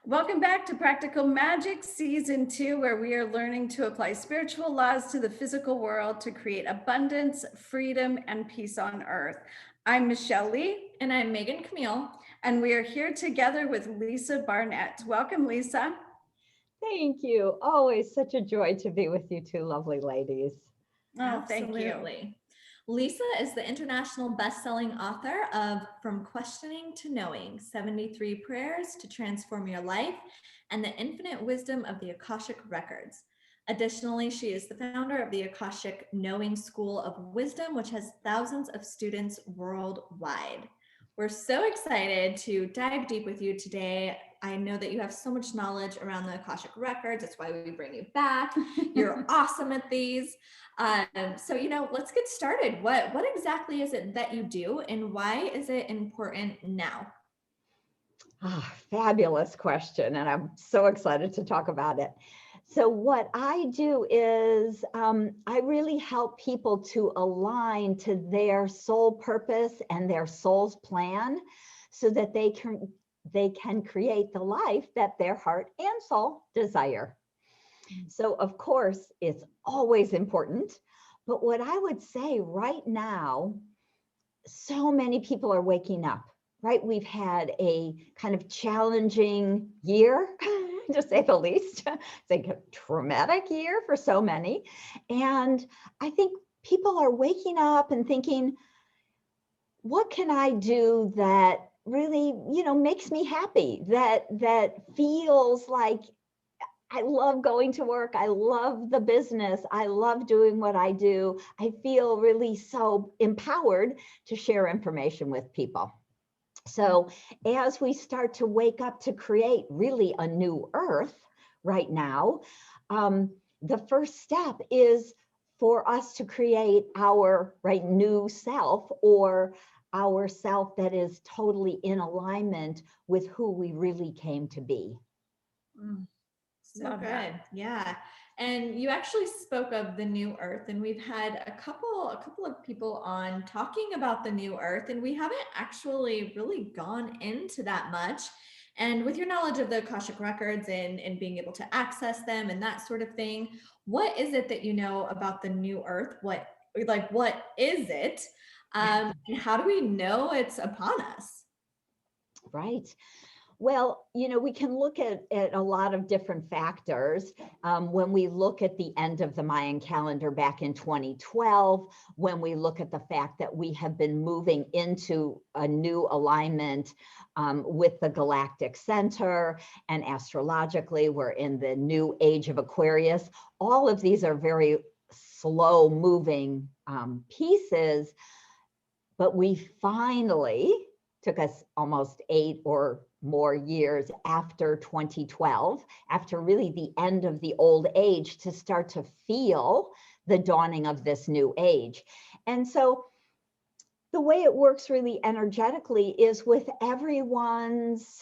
Welcome back to Practical Magic Season 2, where we are learning to apply spiritual laws to the physical world to create abundance, freedom, and peace on earth. I'm Michelle Lee. And I'm Megan Camille. And we are here together with Lisa Barnett. Welcome, Lisa. Thank you. Always such a joy to be with you two lovely ladies. Oh, thank you. Absolutely. Lisa is the international best-selling author of From Questioning to Knowing, 73 Prayers to Transform Your Life, and the Infinite Wisdom of the Akashic Records. Additionally, she is the founder of the Akashic Knowing School of Wisdom, which has thousands of students worldwide. We're so excited to dive deep with you today. I know that you have so much knowledge around the Akashic Records. That's why we bring you back. You're awesome at these. So, let's get started. What exactly is it that you do, and why is it important now? Fabulous question. And I'm so excited to talk about it. So what I do is I really help people to align to their soul purpose and their soul's plan so that they can create the life that their heart and soul desire. So of course, it's always important. But what I would say right now, so many people are waking up, right? We've had a kind of challenging year, to say the least. It's like a traumatic year for so many. And I think people are waking up and thinking, what can I do that really, makes me happy, that feels like I love going to work. I love the business. I love doing what I do. I feel really so empowered to share information with people. So as we start to wake up to create really a new earth right now, the first step is for us to create our new self, or our self that is totally in alignment with who we really came to be. So good. That. Yeah. And you actually spoke of the new earth, and we've had a couple of people on talking about the new earth, and we haven't actually really gone into that much. And with your knowledge of the Akashic Records and being able to access them and that sort of thing, what is it that you know about the new earth? What is it? And how do we know it's upon us? Right. Well, we can look at a lot of different factors. When we look at the end of the Mayan calendar back in 2012, when we look at the fact that we have been moving into a new alignment with the galactic center, and astrologically, we're in the new age of Aquarius. All of these are very slow moving pieces, but we finally, took us almost 8 or more years after 2012, after really the end of the old age, to start to feel the dawning of this new age. And so the way it works really energetically is with everyone's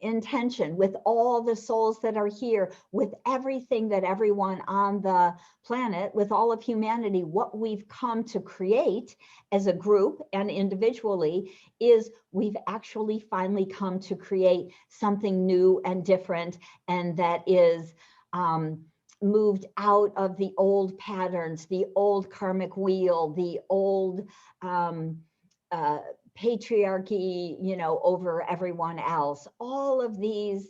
intention, with all the souls that are here, with everything that everyone on the planet, with all of humanity, what we've come to create as a group and individually is we've actually finally come to create something new and different, and that is moved out of the old patterns, the old karmic wheel, the old patriarchy, over everyone else. All of these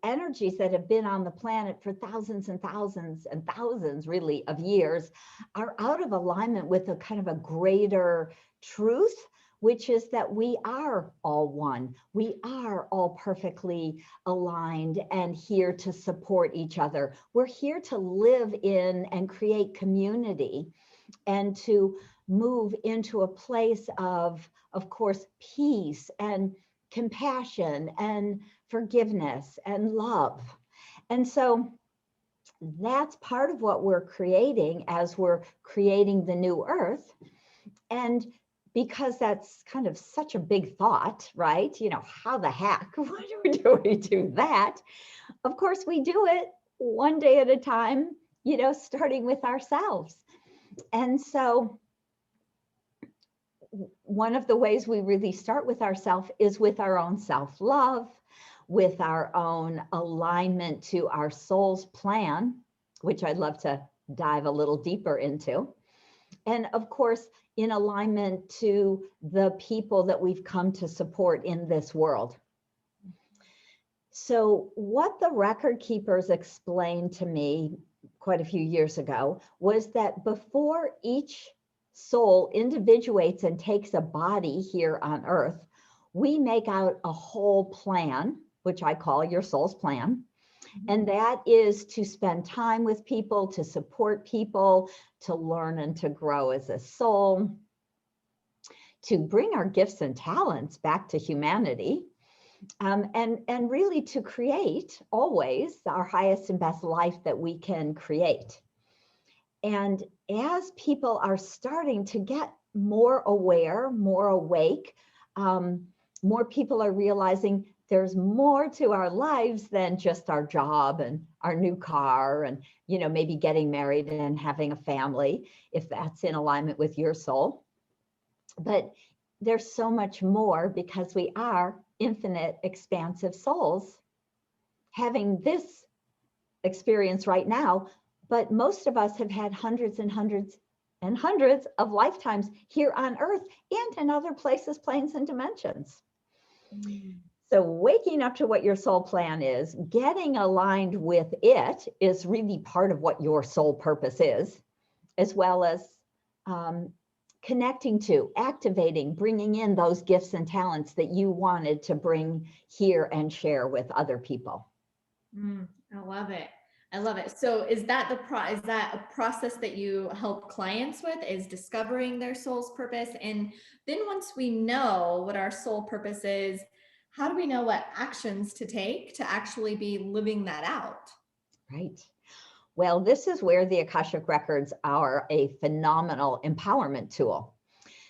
energies that have been on the planet for thousands and thousands and thousands, really, of years are out of alignment with a kind of a greater truth, which is that we are all one. We are all perfectly aligned and here to support each other. We're here to live in and create community, and to move into a place of course, peace and compassion and forgiveness and love. And so that's part of what we're creating as we're creating the new earth. And because that's kind of such a big thought, right? How the heck, why do we do that? Of course, we do it one day at a time, starting with ourselves. And so one of the ways we really start with ourselves is with our own self-love, with our own alignment to our soul's plan, which I'd love to dive a little deeper into. And of course, in alignment to the people that we've come to support in this world. So what the record keepers explained to me quite a few years ago was that before each soul individuates and takes a body here on earth, we make out a whole plan, which I call your soul's plan. And that is to spend time with people, to support people, to learn and to grow as a soul, to bring our gifts and talents back to humanity, and really to create always our highest and best life that we can create. And as people are starting to get more aware, more awake, more people are realizing there's more to our lives than just our job and our new car and, maybe getting married and having a family, if that's in alignment with your soul. But there's so much more because we are infinite, expansive souls having this experience right now. But most of us have had hundreds and hundreds and hundreds of lifetimes here on earth and in other places, planes, and dimensions. So waking up to what your soul plan is, getting aligned with it is really part of what your soul purpose is, as well as connecting to, activating, bringing in those gifts and talents that you wanted to bring here and share with other people. I love it. I love it. So is that is that a process that you help clients with, is discovering their soul's purpose? And then once we know what our soul purpose is, how do we know what actions to take to actually be living that out? Right. Well, this is where the Akashic Records are a phenomenal empowerment tool.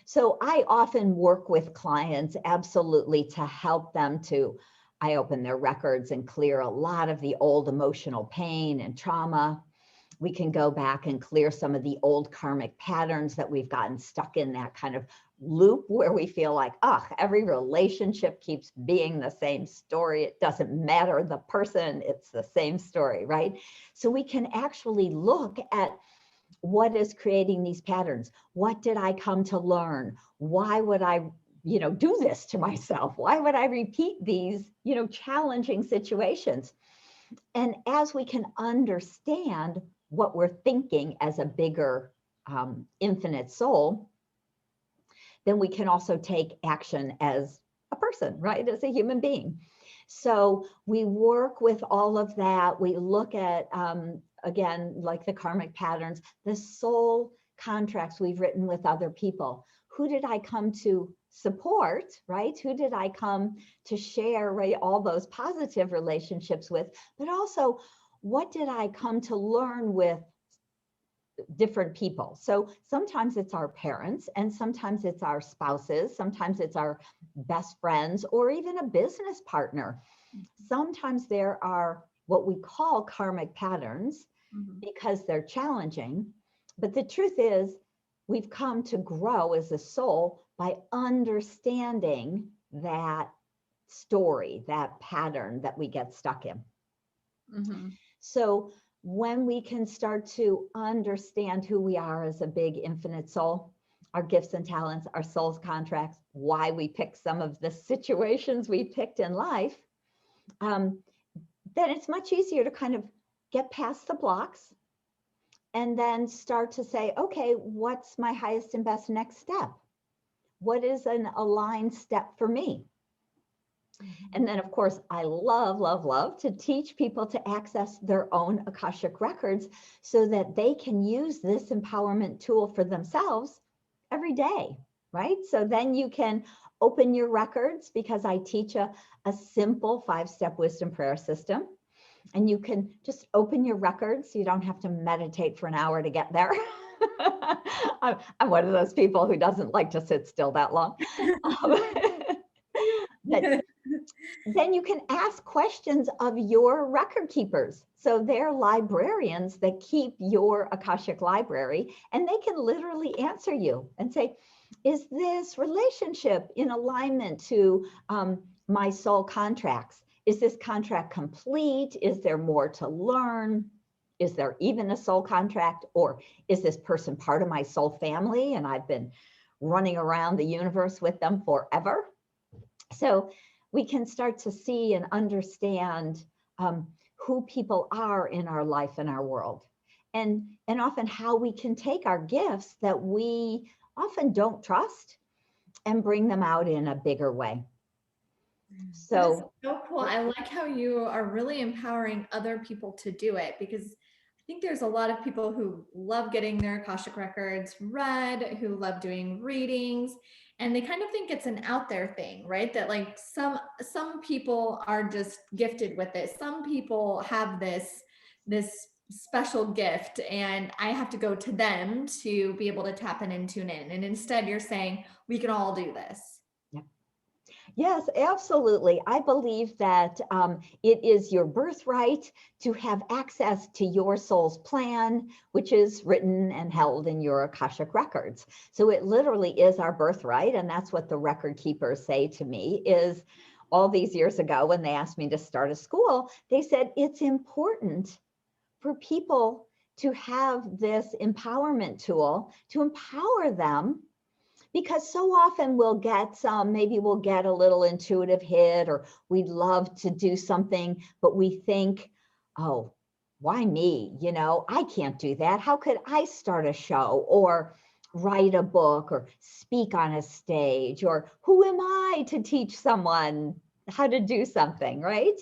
So I often work with clients absolutely to help them to eye open their records and clear a lot of the old emotional pain and trauma. We can go back and clear some of the old karmic patterns that we've gotten stuck in, that kind of loop where we feel like, every relationship keeps being the same story. It doesn't matter the person, it's the same story, right? So we can actually look at what is creating these patterns. What did I come to learn? Why would I do this to myself? Why would I repeat these, challenging situations? And as we can understand what we're thinking as a bigger infinite soul, then we can also take action as a person, right? As a human being. So we work with all of that. We look at, again, like the karmic patterns, the soul contracts we've written with other people. Who did I come to support, right? Who did I come to share, right? All those positive relationships with, but also what did I come to learn with different people? So sometimes it's our parents, and sometimes it's our spouses, sometimes it's our best friends, or even a business partner. Sometimes there are what we call karmic patterns because they're challenging. But the truth is, we've come to grow as a soul by understanding that story, that pattern that we get stuck in. So when we can start to understand who we are as a big infinite soul, our gifts and talents, our soul's contracts, why we pick some of the situations we picked in life, then it's much easier to kind of get past the blocks and then start to say, okay, what's my highest and best next step? What is an aligned step for me? And then, of course, I love to teach people to access their own Akashic Records so that they can use this empowerment tool for themselves every day, right? So then you can open your records, because I teach a simple 5-step wisdom prayer system. And you can just open your records. You don't have to meditate for an hour to get there. I'm one of those people who doesn't like to sit still that long. But then you can ask questions of your record keepers. So they're librarians that keep your Akashic Library, and they can literally answer you and say, is this relationship in alignment to my soul contracts? is this contract complete? Is there more to learn? Is there even a soul contract? Or is this person part of my soul family and I've been running around the universe with them forever? So we can start to see and understand who people are in our life and our world. And often how we can take our gifts that we often don't trust and bring them out in a bigger way. So cool. I like how you are really empowering other people to do it, because I think there's a lot of people who love getting their Akashic records read, who love doing readings, and they kind of think it's an out there thing, right? That like some people are just gifted with it. Some people have this special gift and I have to go to them to be able to tap in and tune in. And instead you're saying we can all do this. yes, absolutely. I believe that it is your birthright to have access to your soul's plan, which is written and held in your Akashic records. So it literally is our birthright. And that's what the record keepers say to me is all these years ago when they asked me to start a school, they said it's important for people to have this empowerment tool to empower them. Because so often we'll get maybe we'll get a little intuitive hit or we'd love to do something, but we think, oh, why me? You know, I can't do that. How could I start a show or write a book or speak on a stage? Or who am I to teach someone how to do something, right?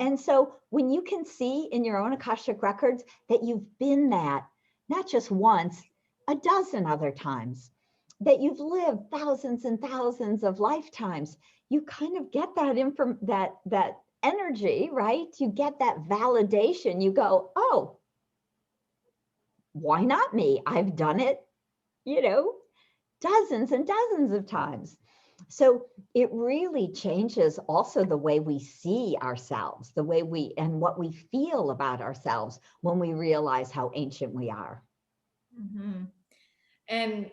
And so when you can see in your own Akashic records that you've been that, not just once, a dozen other times, that you've lived thousands and thousands of lifetimes, you kind of get that energy, right? You get that validation. You go, oh, why not me? I've done it, dozens and dozens of times. So it really changes also the way we see ourselves, the way and what we feel about ourselves when we realize how ancient we are. Mm-hmm. And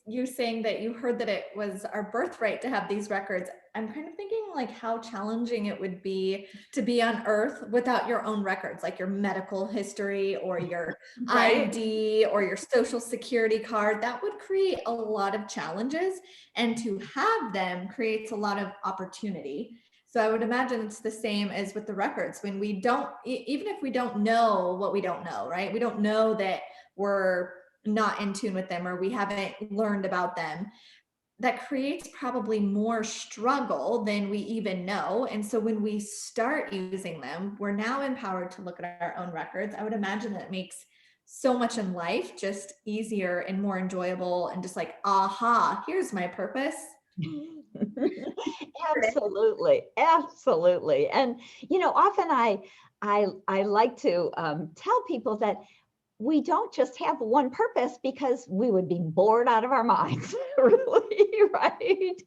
you saying that you heard that it was our birthright to have these records. I'm kind of thinking like how challenging it would be to be on Earth without your own records, like your medical history or your Right. ID or your social security card. That would create a lot of challenges, and to have them creates a lot of opportunity. So I would imagine it's the same as with the records. When we don't, even if we don't know what we don't know, right? We don't know that we're not in tune with them or we haven't learned about them, that creates probably more struggle than we even know. And so when we start using them, we're now empowered to look at our own records. I would imagine that makes so much in life just easier and more enjoyable, and just like, aha, here's my purpose. Absolutely. And often I like to tell people that we don't just have one purpose, because we would be bored out of our minds, really, right?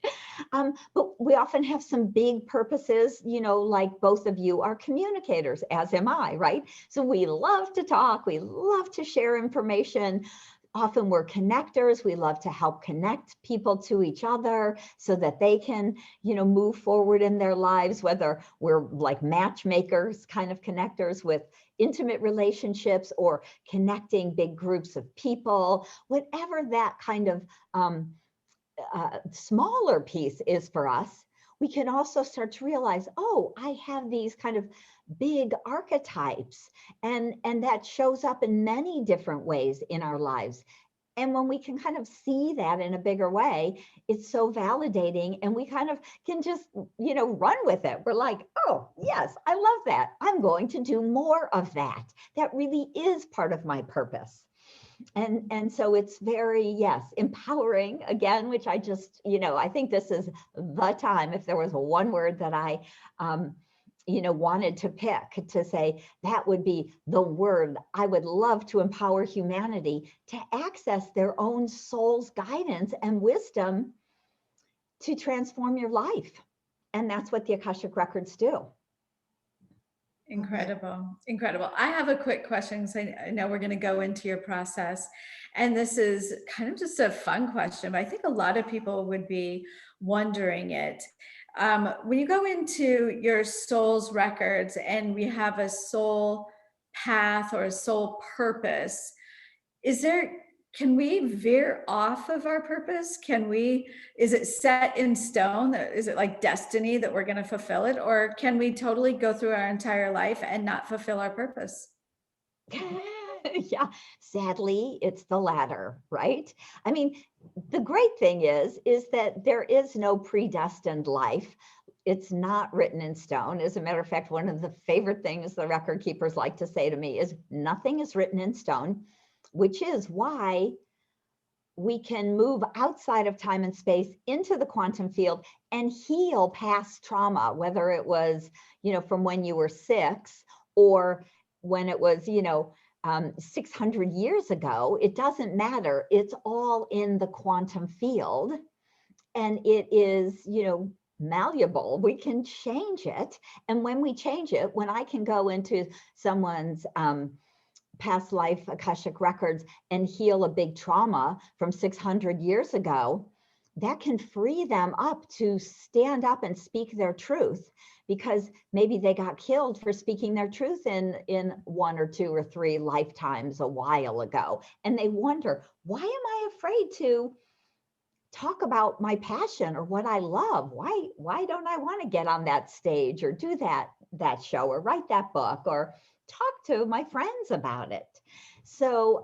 But we often have some big purposes, like both of you are communicators, as am I, right? So we love to talk, we love to share information. Often we're connectors. We love to help connect people to each other so that they can, move forward in their lives, whether we're like matchmakers kind of connectors with intimate relationships or connecting big groups of people, whatever that kind of smaller piece is for us. We can also start to realize, oh, I have these kind of big archetypes, and that shows up in many different ways in our lives. And when we can kind of see that in a bigger way, it's so validating, and we kind of can just, run with it. We're like, oh, yes, I love that. I'm going to do more of that. That really is part of my purpose. And so it's very, yes, empowering again, which I just, I think this is the time, if there was one word that I, wanted to pick to say, that would be the word. I would love to empower humanity to access their own soul's guidance and wisdom to transform your life. And that's what the Akashic Records do. Incredible. I have a quick question, because I know we're going to go into your process. And this is kind of just a fun question, but I think a lot of people would be wondering it. When you go into your soul's records and we have a soul path or a soul purpose, is there, can we veer off of our purpose? Is it set in stone? Is it like destiny that we're going to fulfill it? Or can we totally go through our entire life and not fulfill our purpose? Yeah, sadly, it's the latter, right? I mean, the great thing is that there is no predestined life. It's not written in stone. As a matter of fact, one of the favorite things the record keepers like to say to me is nothing is written in stone, which is why we can move outside of time and space into the quantum field and heal past trauma, whether it was, from when you were 6 or when it was, 600 years ago. It doesn't matter. It's all in the quantum field, and it is, malleable. We can change it. And when we change it, when I can go into someone's past life Akashic records and heal a big trauma from 600 years ago, that can free them up to stand up and speak their truth, because maybe they got killed for speaking their truth in 1 or 2 or 3 lifetimes a while ago. And they wonder, why am I afraid to talk about my passion or what I love? Why don't I want to get on that stage or do that show or write that book or talk to my friends about it? So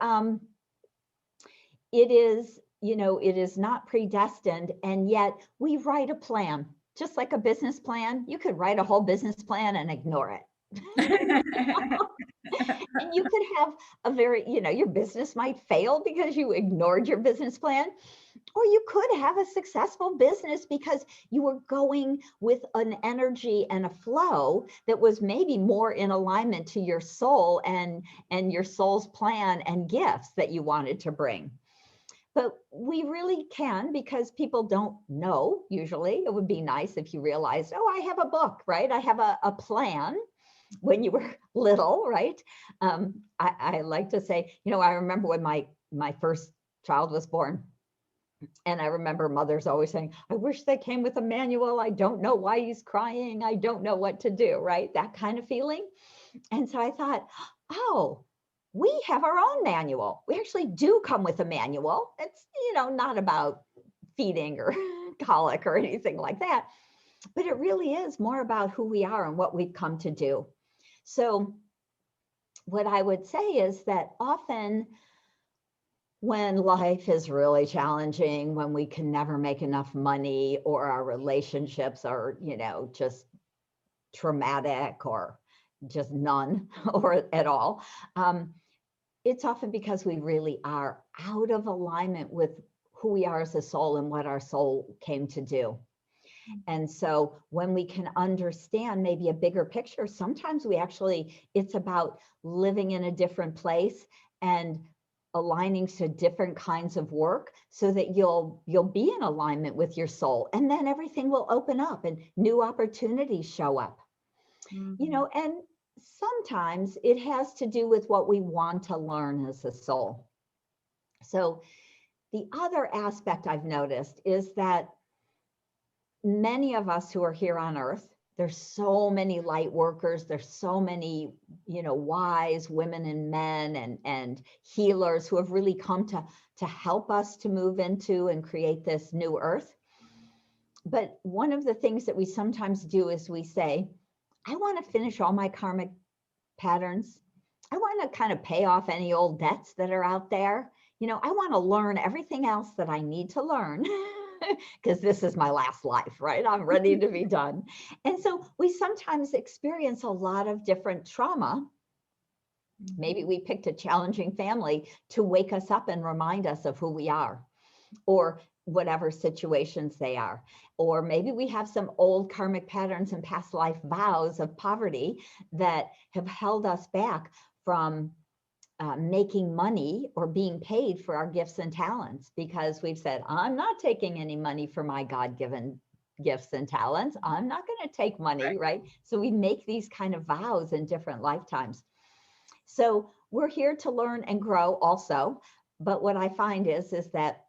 it is, it is not predestined, and yet we write a plan, just like a business plan. You could write a whole business plan and ignore it. And you could have a very, your business might fail because you ignored your business plan. Or you could have a successful business because you were going with an energy and a flow that was maybe more in alignment to your soul and your soul's plan and gifts that you wanted to bring. But we really can, because people don't know usually. It would be nice if you realized, oh, I have a book, right? I have a plan when you were little, right? I like to say, I remember when my first child was born. And I remember mothers always saying, I wish they came with a manual. I don't know why he's crying. I don't know what to do, right? That kind of feeling. And so I thought, oh, we have our own manual. We actually do come with a manual. It's, not about feeding or colic or anything like that, but it really is more about who we are and what we've come to do. So what I would say is that often when life is really challenging, when we can never make enough money, or our relationships are, just traumatic or just none or at all, it's often because we really are out of alignment with who we are as a soul and what our soul came to do. And so when we can understand maybe a bigger picture, sometimes it's about living in a different place and aligning to different kinds of work so that you'll be in alignment with your soul, and then everything will open up and new opportunities show up. And sometimes it has to do with what we want to learn as a soul. So the other aspect I've noticed is that many of us who are here on earth, there's so many light workers, there's so many, wise women and men and healers who have really come to help us to move into and create this new earth. But one of the things that we sometimes do is we say, I want to finish all my karmic patterns. I want to kind of pay off any old debts that are out there. I want to learn everything else that I need to learn. Because this is my last life, right? I'm ready to be done. And so we sometimes experience a lot of different trauma. Maybe we picked a challenging family to wake us up and remind us of who we are, or whatever situations they are. Or maybe we have some old karmic patterns and past life vows of poverty that have held us back from making money or being paid for our gifts and talents, because we've said, I'm not taking any money for my God-given gifts and talents. I'm not going to take money, right? So we make these kind of vows in different lifetimes. So we're here to learn and grow also. But what I find is that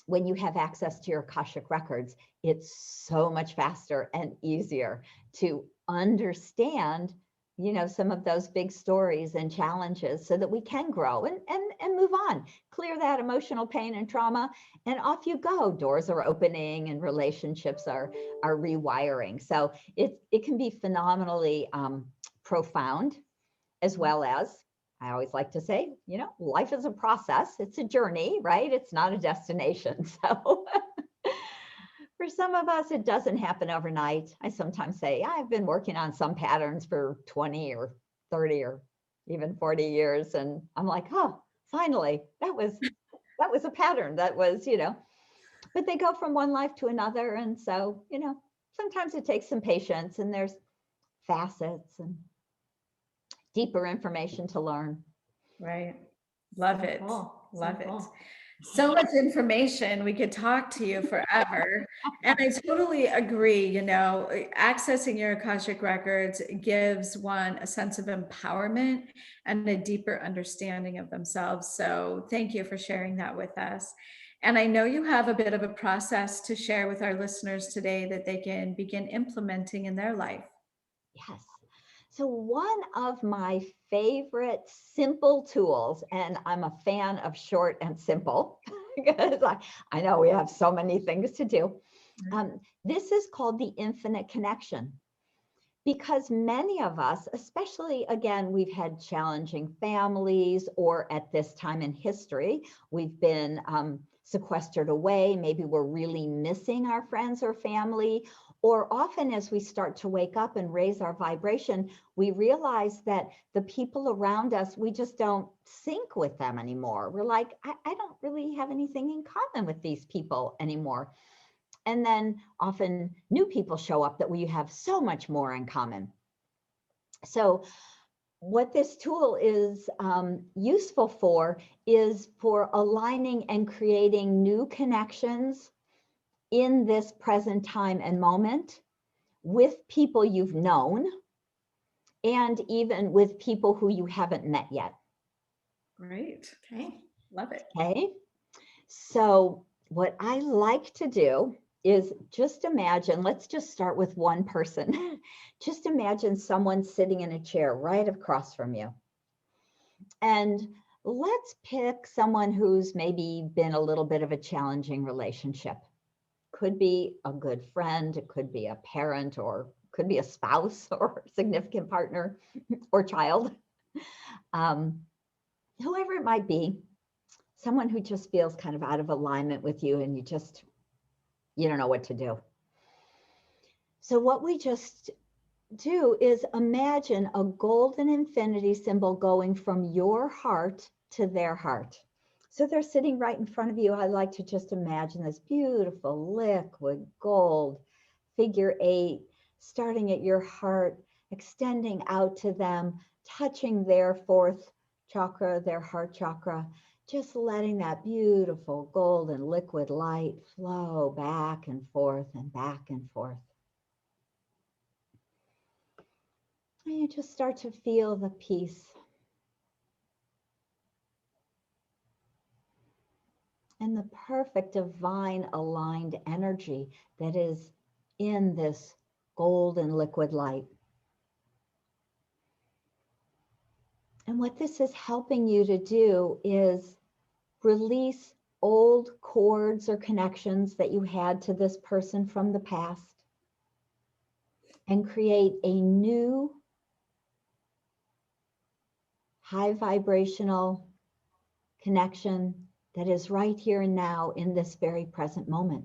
when you have access to your Akashic records, it's so much faster and easier to understand, you know, some of those big stories and challenges so that we can grow and move on, clear that emotional pain and trauma, and off you go. Doors are opening and relationships are rewiring. So it can be phenomenally profound, as well as, I always like to say, you know, life is a process. It's a journey, right? It's not a destination. So for some of us, it doesn't happen overnight. I sometimes say, I've been working on some patterns for 20 or 30 or even 40 years. And I'm like, oh, finally, that was a pattern that was, you know, but they go from one life to another. And so, you know, sometimes it takes some patience, and there's facets and deeper information to learn. Right. Love it. Cool. Love it. Cool. So much information. We could talk to you forever. And I totally agree. You know, accessing your Akashic records gives one a sense of empowerment and a deeper understanding of themselves. So thank you for sharing that with us. And I know you have a bit of a process to share with our listeners today that they can begin implementing in their life. Yes. So one of my favorite simple tools, and I'm a fan of short and simple because I know we have so many things to do. This is called the infinite connection, because many of us, especially, again, we've had challenging families, or at this time in history, we've been sequestered away. Maybe we're really missing our friends or family. Or often as we start to wake up and raise our vibration, we realize that the people around us, we just don't sync with them anymore. We're like, I don't really have anything in common with these people anymore. And then often new people show up that we have so much more in common. So what this tool is useful for is for aligning and creating new connections in this present time and moment with people you've known, and even with people who you haven't met yet. Great. Okay. Love it. Okay. So what I like to do is just imagine, let's just start with one person. Just imagine someone sitting in a chair right across from you. And let's pick someone who's maybe been a little bit of a challenging relationship. Could be a good friend, it could be a parent, or could be a spouse or significant partner or child. Whoever it might be, someone who just feels kind of out of alignment with you, and you don't know what to do. So what we just do is imagine a golden infinity symbol going from your heart to their heart. So they're sitting right in front of you. I like to just imagine this beautiful liquid gold figure 8 starting at your heart, extending out to them, touching their 4th chakra, their heart chakra, just letting that beautiful golden liquid light flow back and forth and back and forth. And you just start to feel the peace and the perfect divine aligned energy that is in this golden liquid light. And what this is helping you to do is release old cords or connections that you had to this person from the past and create a new high vibrational connection that is right here and now in this very present moment.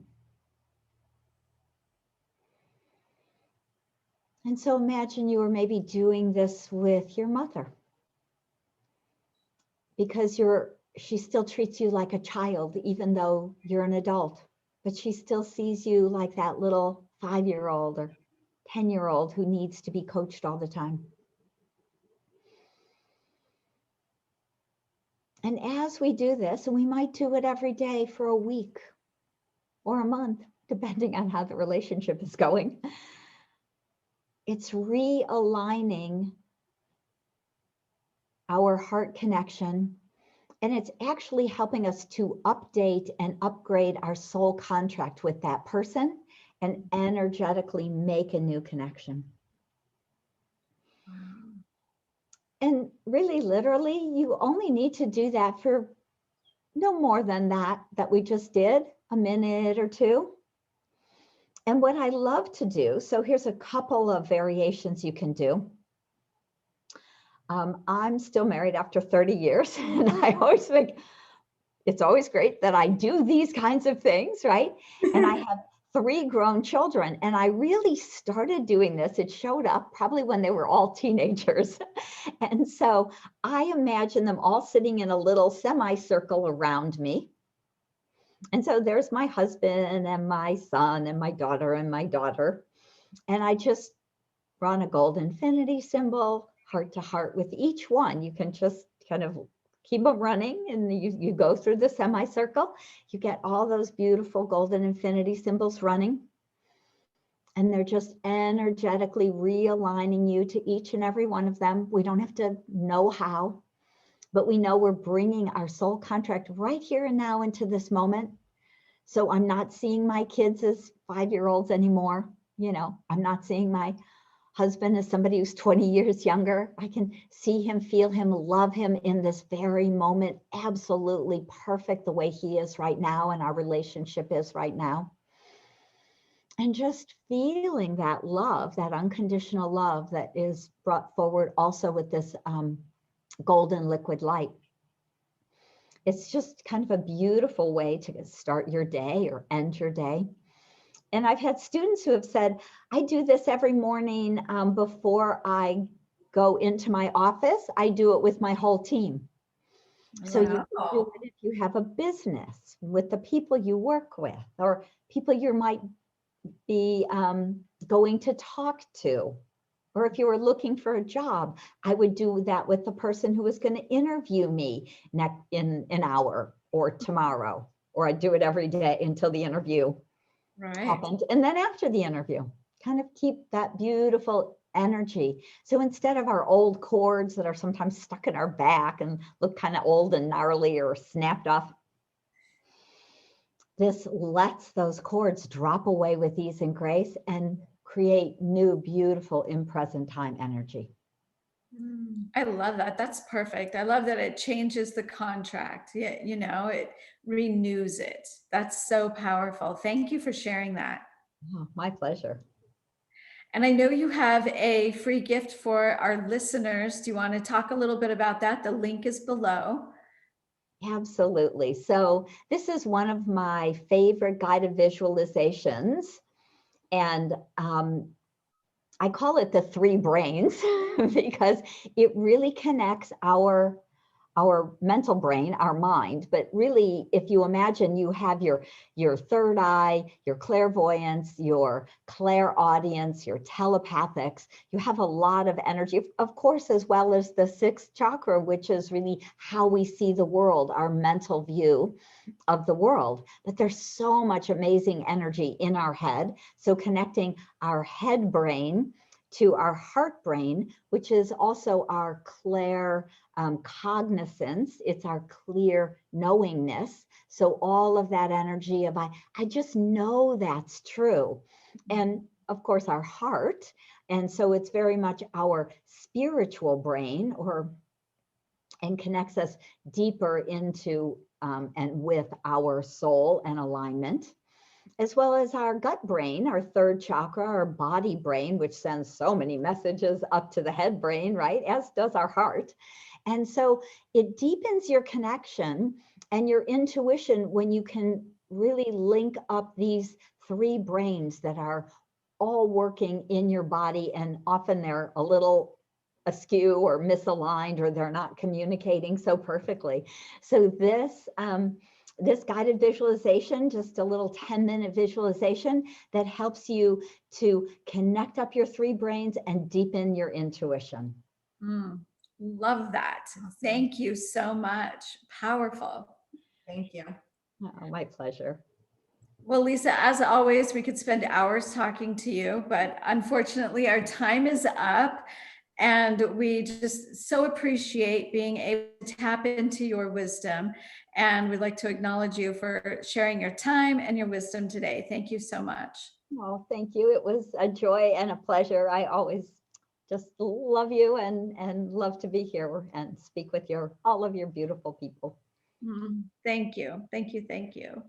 And so imagine you were maybe doing this with your mother, because she still treats you like a child, even though you're an adult, but she still sees you like that little 5-year-old or 10-year-old who needs to be coached all the time. And as we do this, and we might do it every day for a week or a month, depending on how the relationship is going, it's realigning our heart connection And it's actually helping us to update and upgrade our soul contract with that person and energetically make a new connection. And really, literally, you only need to do that for no more than that we just did, a minute or two. And what I love to do, so here's a couple of variations you can do. I'm still married after 30 years, and I always think it's always great that I do these kinds of things, right? And I have 3 grown children, and I really started doing this. It showed up probably when they were all teenagers. And so I imagine them all sitting in a little semicircle around me. And so there's my husband and my son and my daughter and my daughter. And I just run a gold infinity symbol, heart to heart with each one. You can just kind of keep them running, and you go through the semicircle. You get all those beautiful golden infinity symbols running. And they're just energetically realigning you to each and every one of them. We don't have to know how, but we know we're bringing our soul contract right here and now into this moment. So I'm not seeing my kids as 5-year-olds anymore. You know, I'm not seeing my husband as somebody who's 20 years younger. I can see him, feel him, love him in this very moment. Absolutely perfect the way he is right now and our relationship is right now. And just feeling that love, that unconditional love that is brought forward also with this golden liquid light. It's just kind of a beautiful way to start your day or end your day. And I've had students who have said, I do this every morning before I go into my office. I do it with my whole team. So you can do it if you have a business with the people you work with or people you might be going to talk to. Or if you were looking for a job, I would do that with the person who was going to interview me in an hour or tomorrow, or I'd do it every day until the interview happened. And then after the interview, kind of keep that beautiful energy. So instead of our old cords that are sometimes stuck in our back and look kind of old and gnarly or snapped off, this lets those cords drop away with ease and grace and create new, beautiful in present time energy. I love that. That's perfect. I love that it changes the contract. Yeah, you know, it renews it. That's so powerful. Thank you for sharing that. Oh, my pleasure. And I know you have a free gift for our listeners. Do you want to talk a little bit about that? The link is below. Absolutely. So this is one of my favorite guided visualizations. And I call it the 3 brains because it really connects our mental brain, our mind. But really, if you imagine you have your third eye, your clairvoyance, your clairaudience, your telepathics, you have a lot of energy, of course, as well as the 6th chakra, which is really how we see the world, our mental view of the world. But there's so much amazing energy in our head. So connecting our head brain to our heart brain, which is also our cognizance, it's our clear knowingness. So all of that energy of I just know that's true. And of course our heart. And so it's very much our spiritual brain and connects us deeper into and with our soul and alignment, as well as our gut brain, our 3rd chakra, our body brain, which sends so many messages up to the head brain, right? As does our heart. And so it deepens your connection and your intuition when you can really link up these 3 brains that are all working in your body. And often they're a little askew or misaligned, or they're not communicating so perfectly. So this guided visualization, just a little 10-minute visualization that helps you to connect up your 3 brains and deepen your intuition. Love that. Awesome. Thank you so much. Powerful. Thank you. Oh, my pleasure. Well, Lisa, as always, we could spend hours talking to you, but unfortunately our time is up. And we just so appreciate being able to tap into your wisdom. And we'd like to acknowledge you for sharing your time and your wisdom today. Thank you so much. Oh, thank you. It was a joy and a pleasure. I always just love you and love to be here and speak with all of your beautiful people. Thank you. Thank you. Thank you.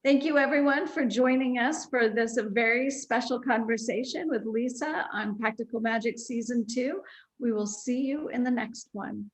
Thank you, everyone, for joining us for this very special conversation with Lisa on Practical Magic Season 2. We will see you in the next one.